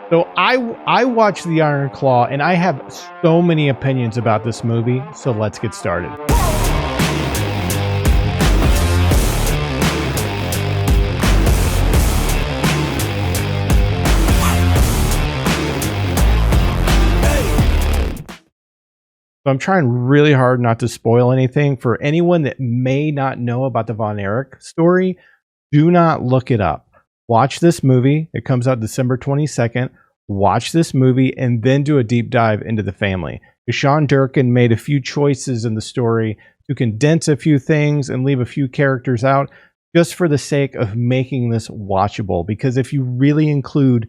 So I watched The Iron Claw, and I have so many opinions about this movie, so let's get started. So I'm trying really hard not to spoil anything. For anyone that may not know about the Von Erich story, do not look it up. Watch this movie. It comes out December 22nd. Watch this movie and then do a deep dive into the family. Sean Durkin made a few choices in the story to condense a few things and leave a few characters out just for the sake of making this watchable. Because if you really include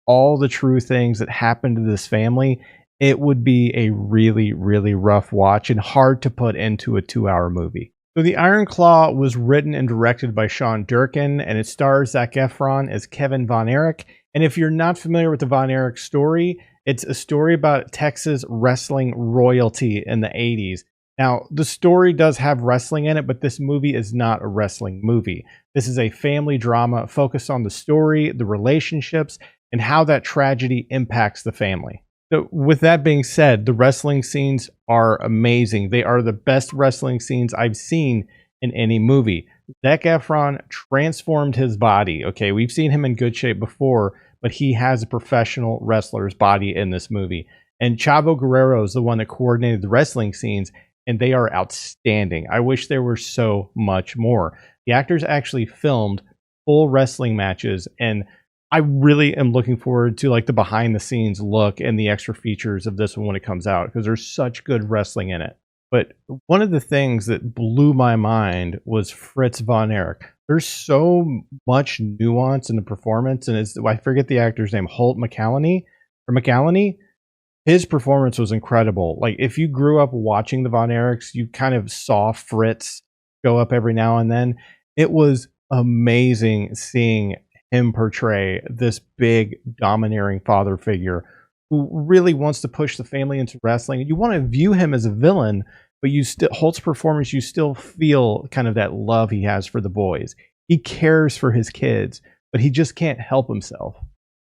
all the true things that happened to this family, it would be a really, really rough watch and hard to put into a 2-hour movie. So The Iron Claw was written and directed by Sean Durkin, and it stars Zac Efron as Kevin Von Erich. And if you're not familiar with the Von Erich story, it's a story about Texas wrestling royalty in the 80s. Now, the story does have wrestling in it, but this movie is not a wrestling movie. This is a family drama focused on the story, the relationships, and how that tragedy impacts the family. So with that being said, the wrestling scenes are amazing. They are the best wrestling scenes I've seen in any movie. Zac Efron transformed his body. Okay, we've seen him in good shape before, but he has a professional wrestler's body in this movie. And Chavo Guerrero is the one that coordinated the wrestling scenes, and they are outstanding. I wish there were so much more. The actors actually filmed full wrestling matches, and I really am looking forward to like the behind the scenes look and the extra features of this one when it comes out, because there's such good wrestling in it. But one of the things that blew my mind was Fritz Von Erich. There's so much nuance in the performance, and I forget the actor's name, Holt McCallany. His performance was incredible. Like, if you grew up watching the Von Erichs, you kind of saw Fritz go up every now and then. It was amazing seeing him portray this big, domineering father figure who really wants to push the family into wrestling. You want to view him as a villain, but Holt's performance, you still feel kind of that love he has for the boys. He cares for his kids, but he just can't help himself.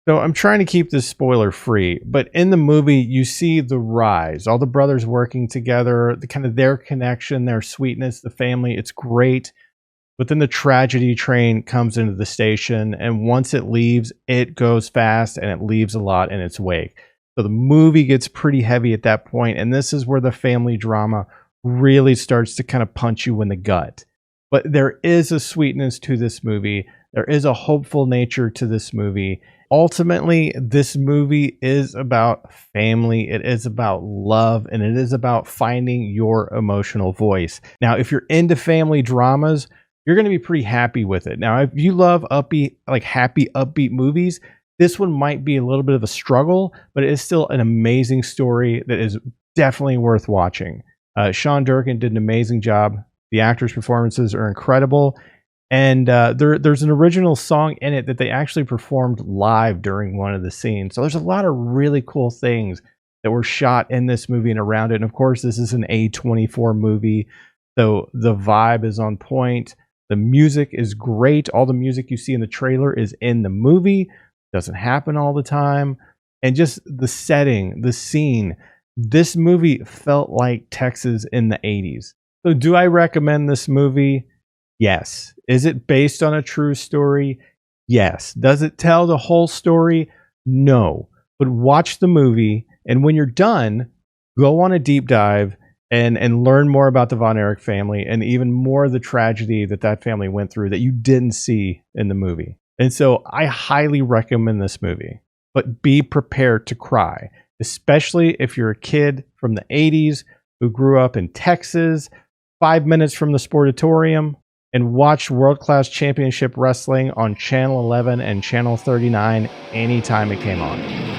So I'm trying to keep this spoiler free, but in the movie, you see the rise, all the brothers working together, the kind of their connection, their sweetness, the family. It's great. But then the tragedy train comes into the station, and once it leaves, it goes fast and it leaves a lot in its wake. So the movie gets pretty heavy at that point, and this is where the family drama really starts to kind of punch you in the gut. But there is a sweetness to this movie. There is a hopeful nature to this movie. Ultimately, this movie is about family. It is about love, and it is about finding your emotional voice. Now, if you're into family dramas, you're going to be pretty happy with it. Now, if you love upbeat, like happy, upbeat movies, this one might be a little bit of a struggle, but it is still an amazing story that is definitely worth watching. Sean Durkin did an amazing job. The actors' performances are incredible. And there's an original song in it that they actually performed live during one of the scenes. So there's a lot of really cool things that were shot in this movie and around it. And of course, this is an A24 movie, so the vibe is on point. The music is great. All the music you see in the trailer is in the movie. It doesn't happen all the time. And just the setting, the scene, this movie felt like Texas in the 80s. So do I recommend this movie? Yes. Is it based on a true story? Yes. Does it tell the whole story? No. But watch the movie, and when you're done, go on a deep dive and learn more about the Von Erich family, and even more of the tragedy that family went through that you didn't see in the movie. And so I highly recommend this movie, but be prepared to cry, especially if you're a kid from the 80s who grew up in Texas, 5 minutes from the Sportatorium, and watched World-Class Championship Wrestling on Channel 11 and Channel 39 anytime it came on.